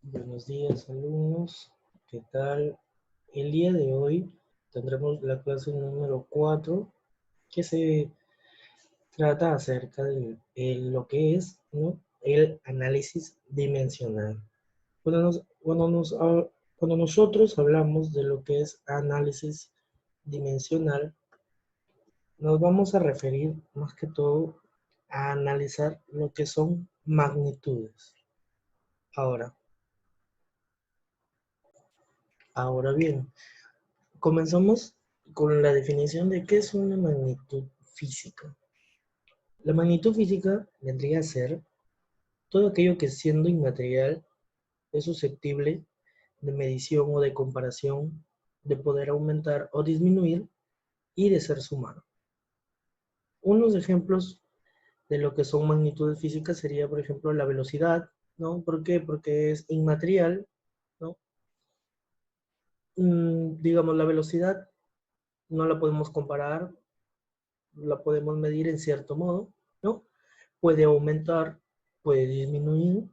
Buenos días, alumnos. ¿Qué tal? El día de hoy tendremos la clase número 4 que se trata acerca de lo que es, ¿no?, el análisis dimensional. Cuando, cuando nosotros hablamos de lo que es análisis dimensional, nos vamos a referir más que todo a analizar lo que son magnitudes. Ahora, ahora bien, comenzamos con la definición de qué es una magnitud física. La magnitud física vendría a ser todo aquello que siendo inmaterial es susceptible de medición o de comparación, de poder aumentar o disminuir y de ser sumado. Unos ejemplos de lo que son magnitudes físicas sería, por ejemplo, la velocidad, ¿no? ¿Por qué? Porque es inmaterial, ¿no? Digamos, la velocidad no la podemos comparar, la podemos medir en cierto modo, ¿no? Puede aumentar, puede disminuir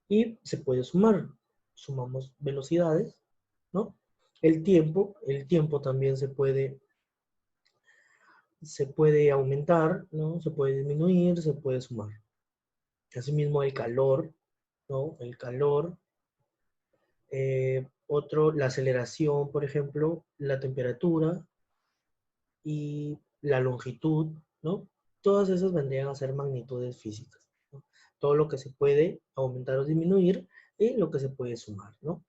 y se puede sumar. Sumamos velocidades, ¿no? El tiempo también se puede aumentar, ¿no? Se puede disminuir, se puede sumar. Asimismo el calor, ¿no? El calor. La aceleración, por ejemplo, la temperatura y la longitud, ¿no? Todas esas vendrían a ser magnitudes físicas, ¿no? Todo lo que se puede aumentar o disminuir y lo que se puede sumar, ¿no?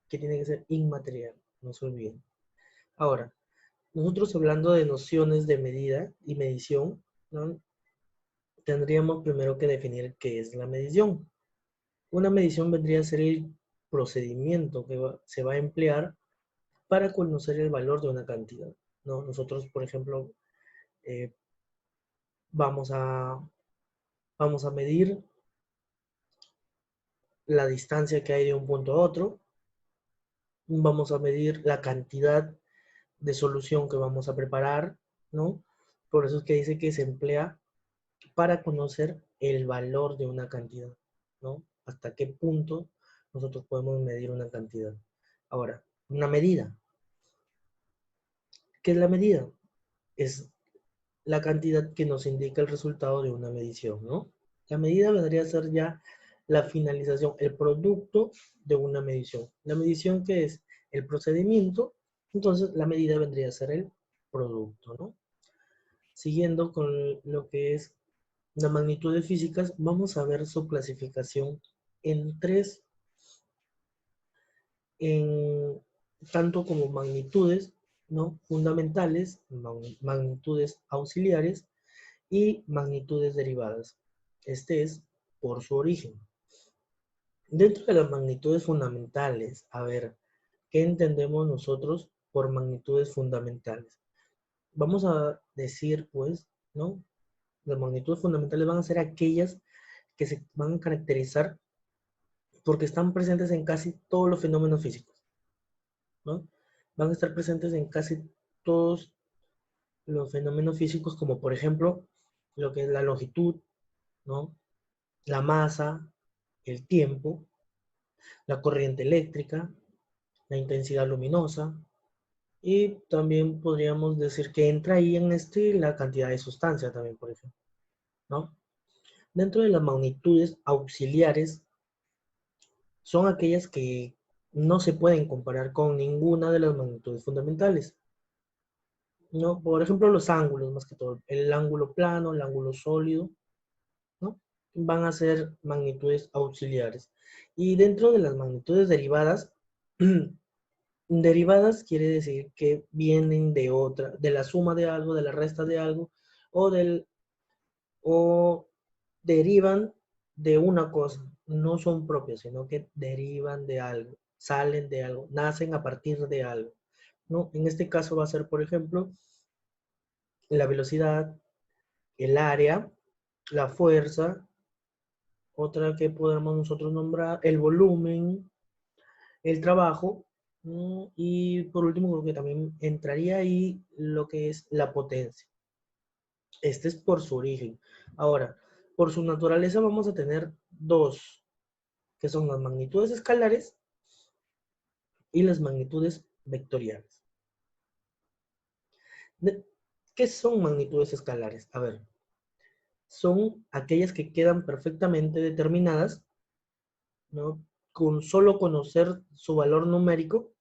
Que tiene que ser inmaterial, no se olviden. Ahora, nosotros hablando de nociones de medida y medición, ¿no?, tendríamos primero que definir qué es la medición. Una medición vendría a ser el procedimiento que se va a emplear para conocer el valor de una cantidad, ¿no? Nosotros, por ejemplo, eh, vamos a, vamos a medir la distancia que hay de un punto a otro, vamos a medir la cantidad de solución que vamos a preparar, ¿no? Por eso es que dice que se emplea para conocer el valor de una cantidad, ¿no? Hasta qué punto nosotros podemos medir una cantidad. Ahora, una medida. ¿Qué es la medida? Es la cantidad que nos indica el resultado de una medición, ¿no? La medida vendría a ser ya la finalización, el producto de una medición. La medición, que es el procedimiento, entonces la medida vendría a ser el producto, ¿no? Siguiendo con lo que es las magnitudes físicas, vamos a ver su clasificación en tres, en tanto como magnitudes, ¿no?, fundamentales, magnitudes auxiliares y magnitudes derivadas. Este es por su origen. Dentro de las magnitudes fundamentales, a ver, ¿qué entendemos nosotros por magnitudes fundamentales? Vamos a decir, pues, ¿no? Las magnitudes fundamentales van a ser aquellas que se van a caracterizar porque están presentes en casi todos los fenómenos físicos, ¿no? Van a estar presentes en casi todos los fenómenos físicos, como por ejemplo, lo que es la longitud, ¿no?, la masa, el tiempo, la corriente eléctrica, la intensidad luminosa, y también podríamos decir que entra ahí en la cantidad de sustancia también, por ejemplo, ¿no? Dentro de las magnitudes auxiliares son aquellas que no se pueden comparar con ninguna de las magnitudes fundamentales, ¿no? Por ejemplo, los ángulos, más que todo, el ángulo plano, el ángulo sólido, ¿no?, van a ser magnitudes auxiliares. Y dentro de las magnitudes derivadas, derivadas quiere decir que vienen de otra, de la suma de algo, de la resta de algo, o o derivan de una cosa, no son propias, sino que derivan de algo, salen de algo, nacen a partir de algo, ¿no? En este caso va a ser, por ejemplo, la velocidad, el área, la fuerza, otra que podemos nosotros nombrar, el volumen, el trabajo, ¿no? Y por último, creo que también entraría ahí lo que es la potencia. Este es por su origen. Ahora, por su naturaleza vamos a tener dos. que son las magnitudes escalares y las magnitudes vectoriales. ¿Qué son magnitudes escalares? A ver, son aquellas que quedan perfectamente determinadas, ¿no? Con solo conocer su valor numérico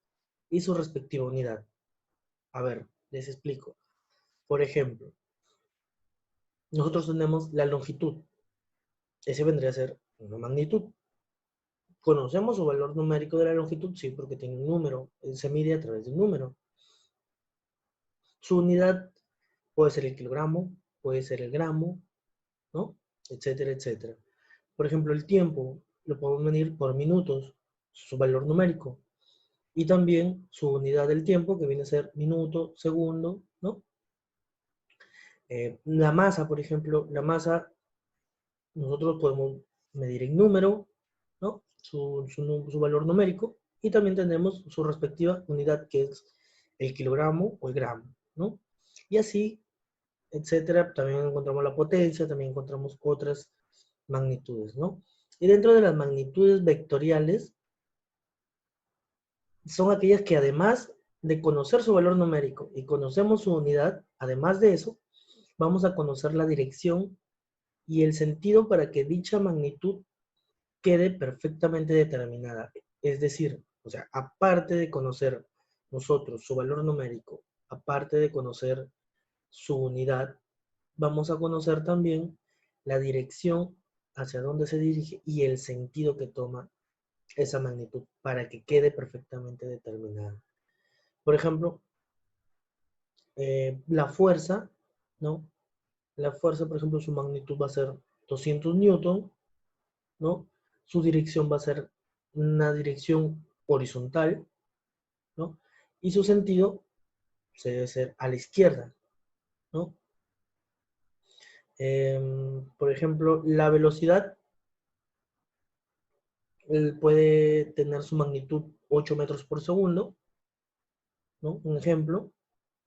y su respectiva unidad. A ver, les explico. Por ejemplo, nosotros tenemos la longitud. Ese vendría a ser una magnitud. ¿Conocemos su valor numérico de la longitud? Sí, porque tiene un número. Se mide a través de un número. Su unidad puede ser el kilogramo, puede ser el gramo, ¿no? Etcétera, etcétera. Por ejemplo, el tiempo lo podemos medir por minutos, su valor numérico. Y también su unidad del tiempo, que viene a ser minuto, segundo, ¿no? La masa, por ejemplo, la masa nosotros podemos medir en número, ¿no? Su valor numérico, y también tenemos su respectiva unidad, que es el kilogramo o el gramo, ¿no? Y así, etcétera. También encontramos la potencia, también encontramos otras magnitudes, ¿no? Y dentro de las magnitudes vectoriales, son aquellas que además de conocer su valor numérico y conocemos su unidad, además de eso, vamos a conocer la dirección y el sentido para que dicha magnitud quede perfectamente determinada. Es decir, o sea, aparte de conocer nosotros su valor numérico, aparte de conocer su unidad, vamos a conocer también la dirección hacia dónde se dirige y el sentido que toma esa magnitud para que quede perfectamente determinada. Por ejemplo, la fuerza, ¿no? La fuerza, por ejemplo, su magnitud va a ser 200 newton, ¿no? Su dirección va a ser una dirección horizontal, ¿no? Y su sentido se debe ser a la izquierda, ¿no? Por ejemplo, la velocidad puede tener su magnitud 8 metros por segundo, ¿no? Un ejemplo,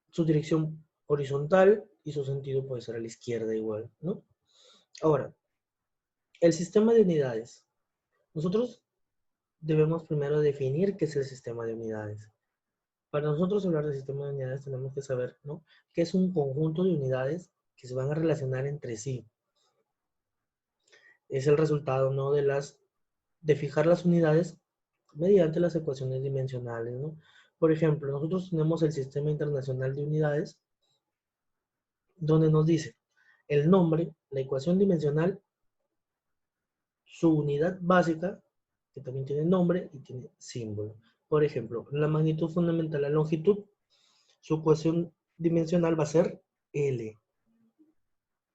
su dirección horizontal y su sentido puede ser a la izquierda igual, ¿no? Ahora, el sistema de unidades. Nosotros debemos primero definir qué es el sistema de unidades. Para nosotros hablar del sistema de unidades tenemos que saber, ¿no?, que es un conjunto de unidades que se van a relacionar entre sí. Es el resultado, ¿no?, de fijar las unidades mediante las ecuaciones dimensionales, ¿no? Por ejemplo, nosotros tenemos el Sistema Internacional de Unidades, donde nos dice el nombre, la ecuación dimensional, su unidad básica, que también tiene nombre y tiene símbolo. Por ejemplo, la magnitud fundamental, la longitud, su ecuación dimensional va a ser L.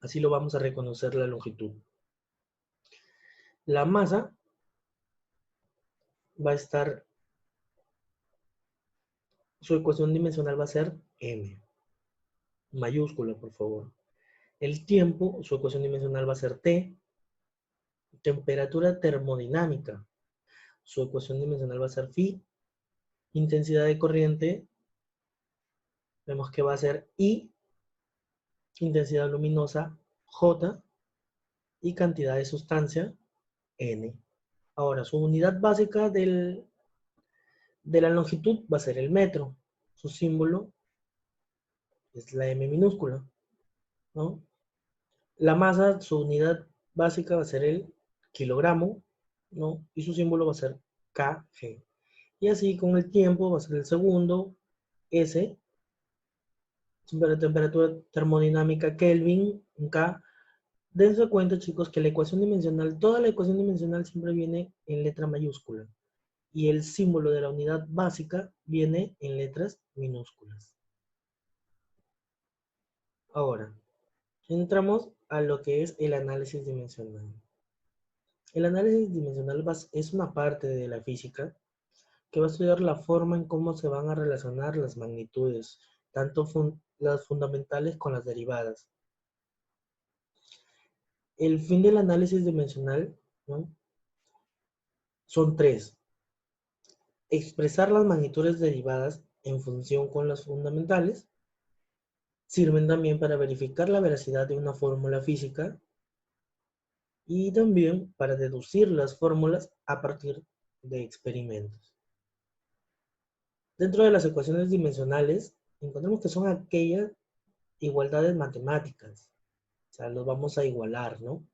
Así lo vamos a reconocer la longitud. La masa va a estar, su ecuación dimensional va a ser M. Mayúscula, por favor. El tiempo, su ecuación dimensional va a ser T. Temperatura termodinámica, su ecuación dimensional va a ser phi. Intensidad de corriente, vemos que va a ser I. Intensidad luminosa, J. Y cantidad de sustancia, N. Ahora, su unidad básica de la longitud va a ser el metro. Su símbolo es la M minúscula, ¿no? La masa, su unidad básica va a ser el kilogramo, ¿no? Y su símbolo va a ser kg. Y así con el tiempo va a ser el segundo, S. Temperatura termodinámica, Kelvin, K. Dense cuenta, chicos, que la ecuación dimensional, toda la ecuación dimensional siempre viene en letra mayúscula. Y el símbolo de la unidad básica viene en letras minúsculas. Ahora, entramos a lo que es el análisis dimensional. El análisis dimensional es una parte de la física que va a estudiar la forma en cómo se van a relacionar las magnitudes, tanto las fundamentales con las derivadas. El fin del análisis dimensional, ¿no?, son tres. Expresar las magnitudes derivadas en función con las fundamentales. Sirven también para verificar la veracidad de una fórmula física. y también para deducir las fórmulas a partir de experimentos. Dentro de las ecuaciones dimensionales, encontramos que son aquellas igualdades matemáticas, o sea, los vamos a igualar, ¿no?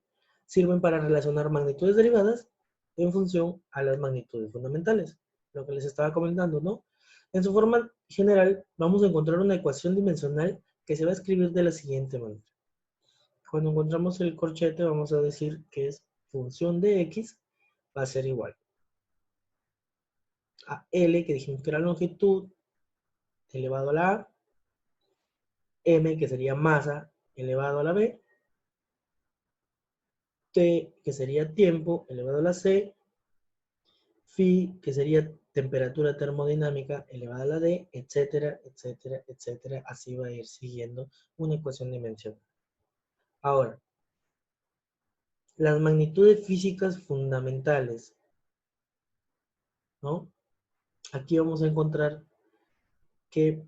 Sirven para relacionar magnitudes derivadas en función a las magnitudes fundamentales, lo que les estaba comentando, ¿no? En su forma general, vamos a encontrar una ecuación dimensional que se va a escribir de la siguiente manera. Cuando encontramos el corchete, vamos a decir que es función de x va a ser igual a L, que dijimos que era longitud, elevado a la A, M, que sería masa, elevado a la B, T, que sería tiempo, elevado a la C, Phi, que sería temperatura termodinámica, elevada a la D, etcétera, etcétera, etcétera. Así va a ir siguiendo una ecuación dimensional. Ahora, las magnitudes físicas fundamentales, ¿no? Aquí vamos a encontrar que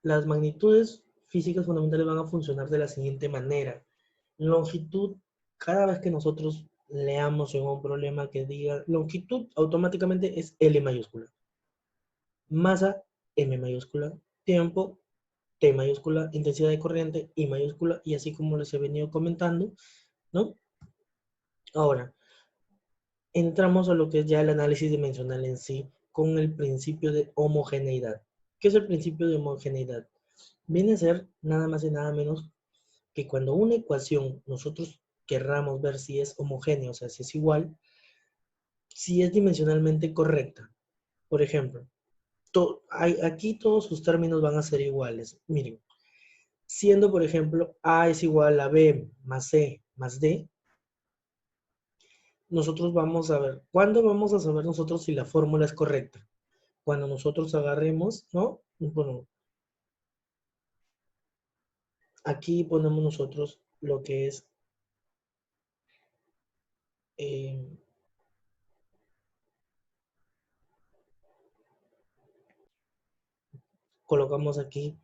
las magnitudes físicas fundamentales van a funcionar de la siguiente manera. Longitud, cada vez que nosotros leamos en un problema que diga longitud, automáticamente es L mayúscula. Masa, M mayúscula. Tiempo, T mayúscula. Intensidad de corriente, I mayúscula. Y así como les he venido comentando, ¿no? Ahora, entramos a lo que es ya el análisis dimensional en sí, con el principio de homogeneidad. ¿Qué es el principio de homogeneidad? Viene a ser nada más y nada menos que cuando una ecuación nosotros querramos ver si es homogénea, o sea, si es igual, si es dimensionalmente correcta. Por ejemplo, aquí todos sus términos van a ser iguales. Miren, siendo, por ejemplo, A es igual a B más C más D, nosotros vamos a ver, ¿cuándo vamos a saber nosotros si la fórmula es correcta? Cuando nosotros agarremos, ¿no? Bueno, aquí ponemos nosotros lo que es, eh, colocamos aquí,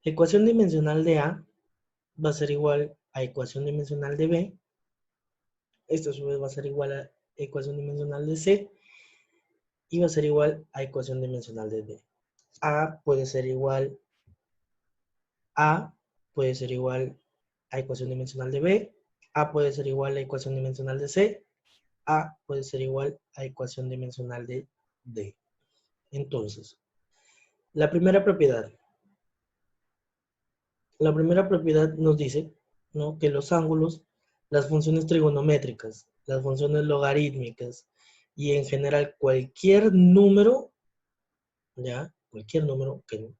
ecuación dimensional de A va a ser igual a ecuación dimensional de B. Esto a su vez va a ser igual a ecuación dimensional de C. Y va a ser igual a ecuación dimensional de D. A puede ser igual a, puede ser igual a ecuación dimensional de B. A puede ser igual a ecuación dimensional de C. A puede ser igual a ecuación dimensional de D. Entonces, la primera propiedad. La primera propiedad nos dice, ¿no?, que los ángulos, las funciones trigonométricas, las funciones logarítmicas y en general cualquier número, ¿ya? Cualquier número, que,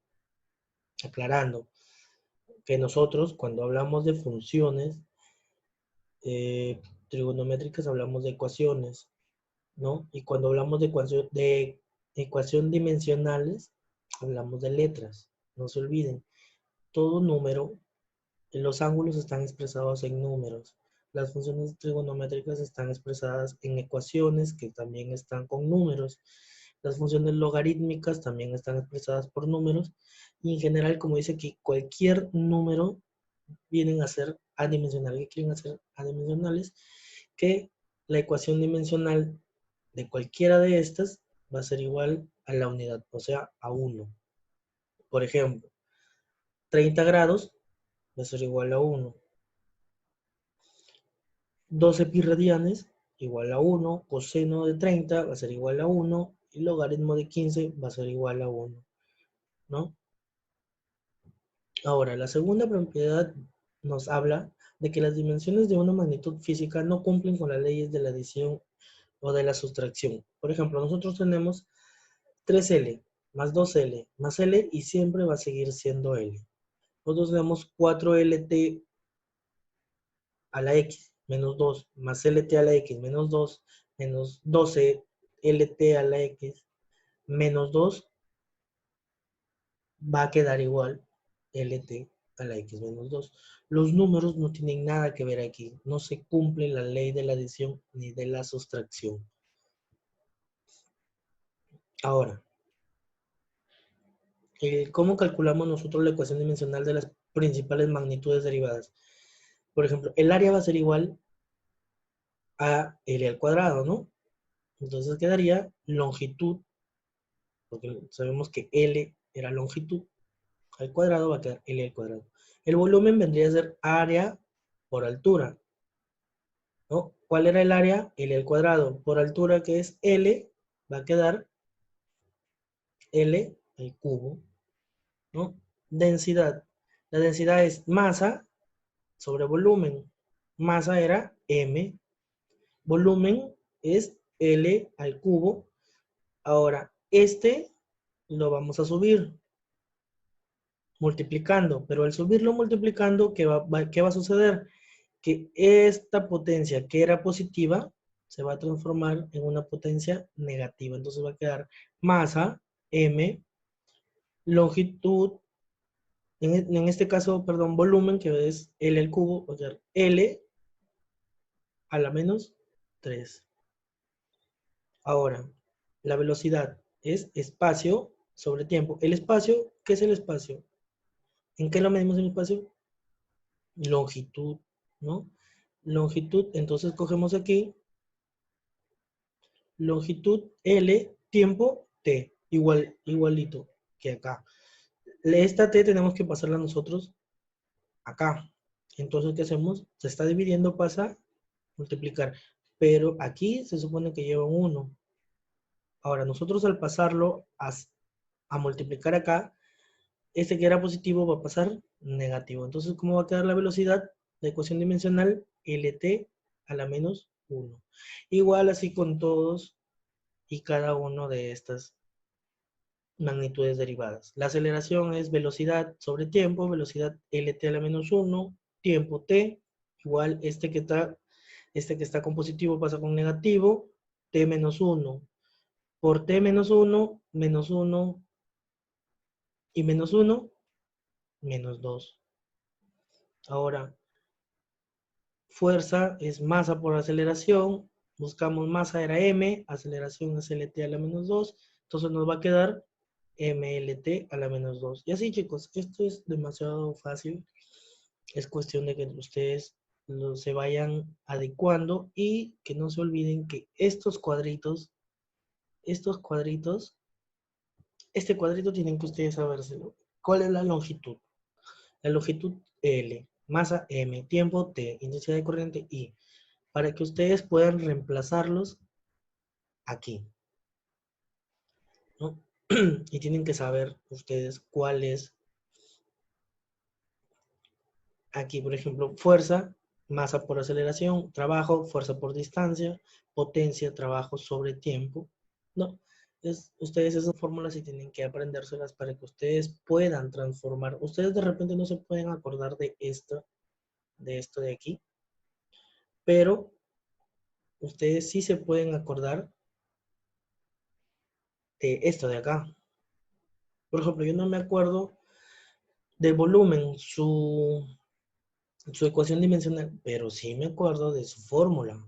aclarando, que nosotros cuando hablamos de funciones trigonométricas hablamos de ecuaciones, ¿no? Y cuando hablamos de ecuación dimensionales, hablamos de letras. No se olviden, todo número, los ángulos están expresados en números. Las funciones trigonométricas están expresadas en ecuaciones que también están con números. Las funciones logarítmicas también están expresadas por números. Y en general, como dice aquí, cualquier número vienen a ser adimensionales. ¿Qué quieren hacer adimensionales? Que la ecuación dimensional de cualquiera de estas va a ser igual a la unidad, o sea, a 1. Por ejemplo, 30 grados va a ser igual a 1. 12 pi radianes igual a 1. Coseno de 30 va a ser igual a 1. Y logaritmo de 15 va a ser igual a 1. ¿No? Ahora, la segunda propiedad nos habla de que las dimensiones de una magnitud física no cumplen con las leyes de la adición o de la sustracción. Por ejemplo, nosotros tenemos 3L más 2L más L y siempre va a seguir siendo L. Nosotros tenemos 4LT a la X menos 2 más LT a la X menos 2 menos 12LT a la X menos 2 va a quedar igual LT a la X menos 2. Los números no tienen nada que ver aquí. No se cumple la ley de la adición ni de la sustracción. Ahora, ¿cómo calculamos nosotros la ecuación dimensional de las principales magnitudes derivadas. Por ejemplo, el área va a ser igual a L al cuadrado, ¿no? Entonces quedaría longitud, porque sabemos que L era longitud, al cuadrado va a quedar L al cuadrado. El volumen vendría a ser área por altura, ¿no? ¿Cuál era el área? L al cuadrado. Por altura, que es L, va a quedar L al cubo, ¿no? Densidad. La densidad es masa sobre volumen. Masa era M. Volumen es L al cubo. Ahora, este lo vamos a subir multiplicando, pero al subirlo multiplicando, ¿qué va a suceder? Que esta potencia que era positiva se va a transformar en una potencia negativa. Entonces va a quedar masa, M, longitud, en este caso, perdón, volumen, que es L al cubo, va a quedar L a la menos 3. Ahora, la velocidad es espacio sobre tiempo. El espacio, ¿qué es el espacio? ¿En qué lo medimos el espacio? Longitud, ¿no? Longitud, entonces cogemos aquí longitud L, tiempo T, igualito que acá. Esta T tenemos que pasarla nosotros acá. Entonces, ¿qué hacemos? Se está dividiendo, pasa a multiplicar. Pero aquí se supone que lleva un 1. Ahora, nosotros al pasarlo a multiplicar acá, este que era positivo va a pasar negativo. Entonces, ¿cómo va a quedar la velocidad? La ecuación dimensional LT a la menos 1. Igual así con todos y cada uno de estas magnitudes derivadas. La aceleración es velocidad sobre tiempo, velocidad LT a la menos 1, tiempo T, igual este que está con positivo pasa con negativo, T menos 1. Por T menos 1, menos 1 y menos 1, menos 2. Ahora, fuerza es masa por aceleración, buscamos masa era M, aceleración es LT a la menos 2, entonces nos va a quedar MLT a la menos 2. Y así, chicos, esto es demasiado fácil. Es cuestión de que ustedes se vayan adecuando y que no se olviden que estos cuadritos, este cuadrito tienen que ustedes sabérselo. ¿Cuál es la longitud? La longitud L, masa M, tiempo T, intensidad de corriente I. Para que ustedes puedan reemplazarlos aquí, ¿no? Y tienen que saber ustedes cuál es aquí, por ejemplo, fuerza, masa por aceleración, trabajo, fuerza por distancia, potencia, trabajo sobre tiempo, ¿no? Ustedes esas fórmulas sí tienen que aprendérselas para que ustedes puedan transformar. Ustedes de repente no se pueden acordar de esto de aquí, pero ustedes sí se pueden acordar de esto de acá. Por ejemplo, yo no me acuerdo del volumen, su ecuación dimensional, pero sí me acuerdo de su fórmula.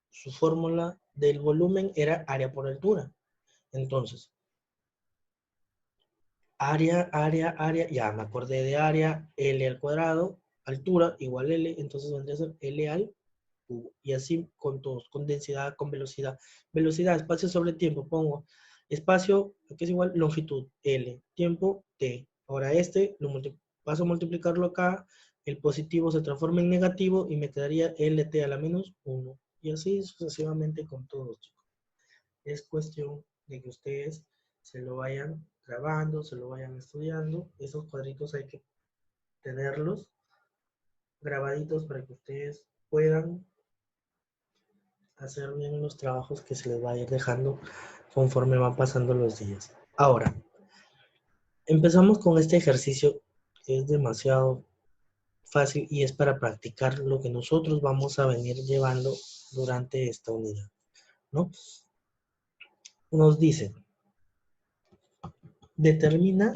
Su fórmula del volumen era área por altura. Entonces, área, ya me acordé de área, L al cuadrado, altura igual L, entonces vendría a ser L al cubo. Y así con todos, con densidad, con velocidad. Velocidad, espacio sobre tiempo, pongo espacio, que es igual longitud, L, tiempo, T. Ahora paso a multiplicarlo acá, el positivo se transforma en negativo y me quedaría LT a la menos 1. Y así sucesivamente con todos, chicos. Es cuestión de que ustedes se lo vayan grabando, se lo vayan estudiando. Esos cuadritos hay que tenerlos grabaditos para que ustedes puedan hacer bien los trabajos que se les va a ir dejando conforme van pasando los días. Ahora, empezamos con este ejercicio que es demasiado fácil y es para practicar lo que nosotros vamos a venir llevando durante esta unidad, ¿no? Nos dice, determina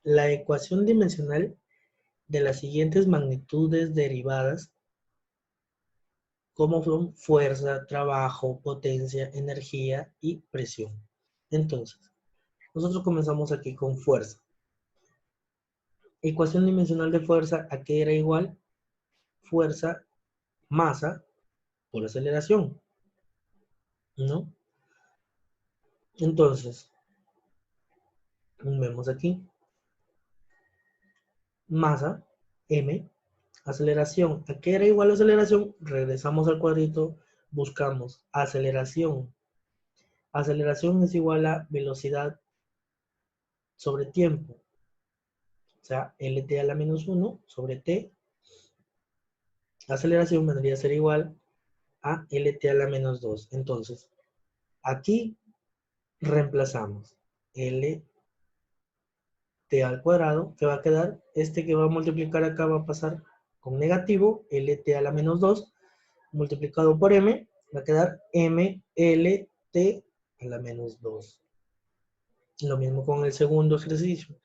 la ecuación dimensional de las siguientes magnitudes derivadas, como son fuerza, trabajo, potencia, energía y presión. Entonces, nosotros comenzamos aquí con fuerza. Ecuación dimensional de fuerza, ¿a qué era igual? Fuerza, masa por aceleración, ¿no? Entonces, vemos aquí, masa, m, aceleración, ¿a qué era igual aceleración? Regresamos al cuadrito, buscamos aceleración. Aceleración es igual a velocidad sobre tiempo, o sea, LT a la menos 1 sobre T. Aceleración vendría a ser igual a LT a la menos 2. Entonces, aquí reemplazamos LT al cuadrado, que va a quedar, este que va a multiplicar acá va a pasar con negativo, LT a la menos 2, multiplicado por M, va a quedar MLT a la menos 2. Lo mismo con el segundo ejercicio.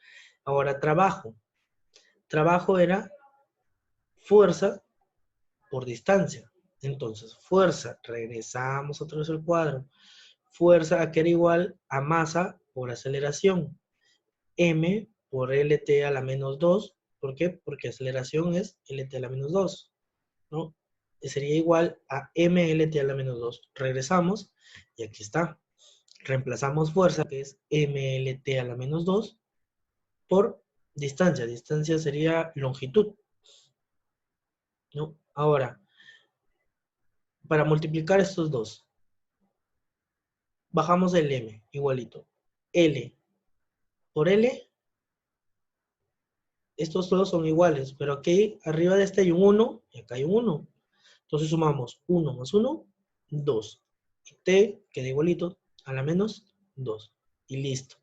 Ahora trabajo. Trabajo era fuerza por distancia. Entonces, fuerza, regresamos otra vez al cuadro. Fuerza a que era igual a masa por aceleración. M por LT a la menos 2. ¿Por qué? Porque aceleración es LT a la menos 2, ¿no? Sería igual a MLT a la menos 2. Regresamos y aquí está. Reemplazamos fuerza, que es MLT a la menos 2, por distancia. Distancia sería longitud, ¿no? Ahora, para multiplicar estos dos, bajamos el M, igualito. L por L, estos dos son iguales, pero aquí arriba de este hay un 1 y acá hay un 1. Entonces sumamos 1 más 1, 2. T queda igualito a la menos 2. Y listo.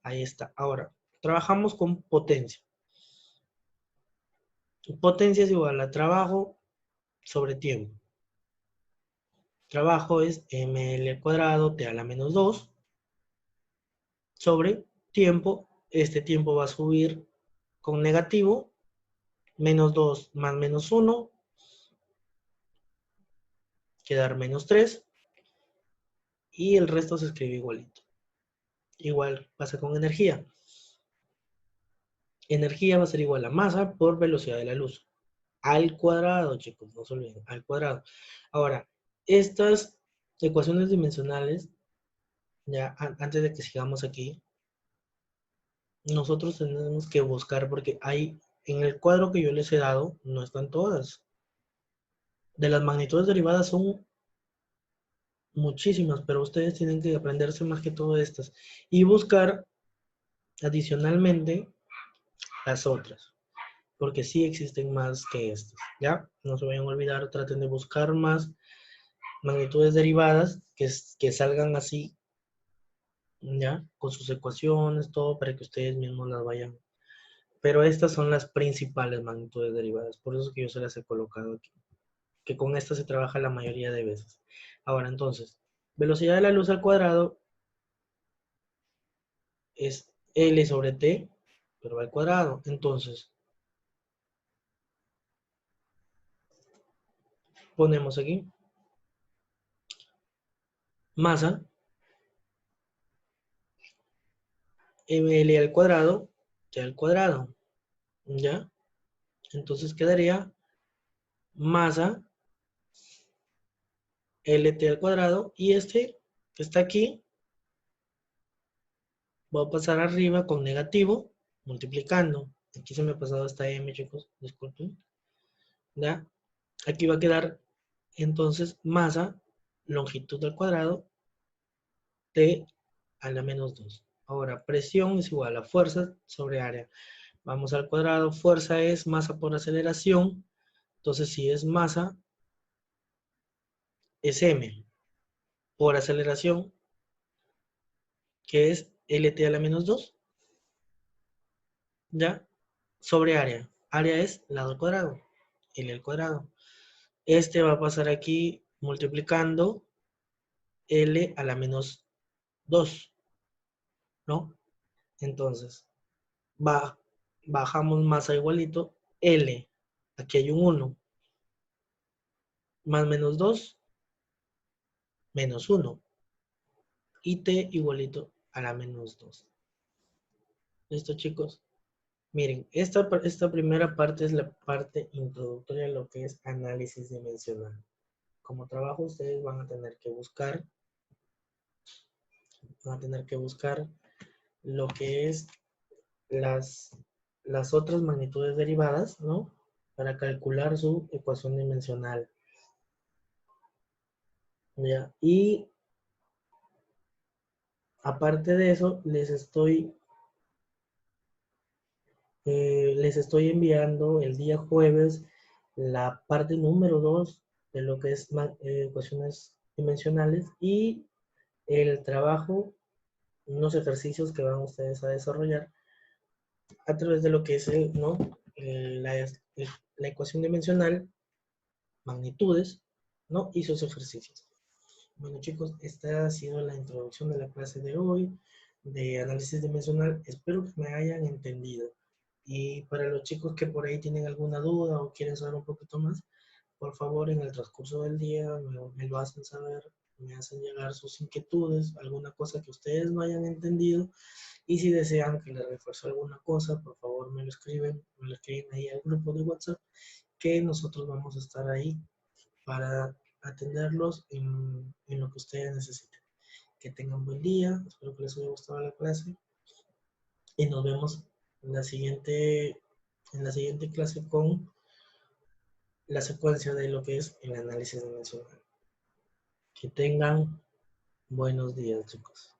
Ahí está. Ahora, trabajamos con potencia. Potencia es igual a trabajo sobre tiempo. Trabajo es ml al cuadrado, t a la menos 2, sobre tiempo. Este tiempo va a subir con negativo. Menos 2 más menos 1, quedar menos 3. Y el resto se escribe igualito. Igual pasa con energía. Energía va a ser igual a masa por velocidad de la luz. Al cuadrado, chicos, no se olviden, al cuadrado. Ahora, estas ecuaciones dimensionales, ya antes de que sigamos aquí, nosotros tenemos que buscar, porque hay, en el cuadro que yo les he dado, no están todas. De las magnitudes derivadas son muchísimas, pero ustedes tienen que aprenderse más que todo estas. Y buscar adicionalmente las otras, porque sí existen más que estas, ¿ya? No se vayan a olvidar, traten de buscar más magnitudes derivadas que salgan así, ¿ya? Con sus ecuaciones, todo, para que ustedes mismos las vayan. Pero estas son las principales magnitudes derivadas, por eso es que yo se las he colocado aquí, que con estas se trabaja la mayoría de veces. Ahora, entonces, velocidad de la luz al cuadrado es L sobre T, pero al cuadrado. Entonces, ponemos aquí masa, ml al cuadrado, t al cuadrado, ¿ya? Entonces quedaría masa lt al cuadrado, y este que está aquí va a pasar arriba con negativo, multiplicando. Aquí se me ha pasado esta m, chicos, disculpen. ¿Ya? Aquí va a quedar entonces masa, longitud al cuadrado, t a la menos 2. Ahora, presión es igual a fuerza sobre área. Vamos al cuadrado, fuerza es masa por aceleración. Entonces, si es masa, es m por aceleración, que es lt a la menos 2, ¿ya? Sobre área. Área es lado al cuadrado, L al cuadrado. Este va a pasar aquí multiplicando L a la menos 2, ¿no? Entonces, bajamos masa igualito, L, aquí hay un 1, más menos 2, menos 1, y T igualito a la menos 2. ¿Listo, chicos? Miren, esta primera parte es la parte introductoria a lo que es análisis dimensional. Como trabajo, ustedes van a tener que buscar lo que es las, las otras magnitudes derivadas, ¿no? Para calcular su ecuación dimensional. ¿Ya? Y aparte de eso, les estoy enviando el día jueves la parte número 2 de lo que es ecuaciones dimensionales y el trabajo, unos ejercicios que van ustedes a desarrollar a través de lo que es ¿no? La ecuación dimensional, magnitudes, ¿no? Y sus ejercicios. Bueno chicos, esta ha sido la introducción de la clase de hoy de análisis dimensional. Espero que me hayan entendido. Y para los chicos que por ahí tienen alguna duda o quieren saber un poquito más, por favor en el transcurso del día me lo hacen saber, me hacen llegar sus inquietudes, alguna cosa que ustedes no hayan entendido. Y si desean que les refuerce alguna cosa, por favor me lo escriben ahí al grupo de WhatsApp, que nosotros vamos a estar ahí para atenderlos en lo que ustedes necesiten. Que tengan buen día, espero que les haya gustado la clase y nos vemos en la siguiente clase con la secuencia de lo que es el análisis dimensional. Que tengan buenos días, chicos.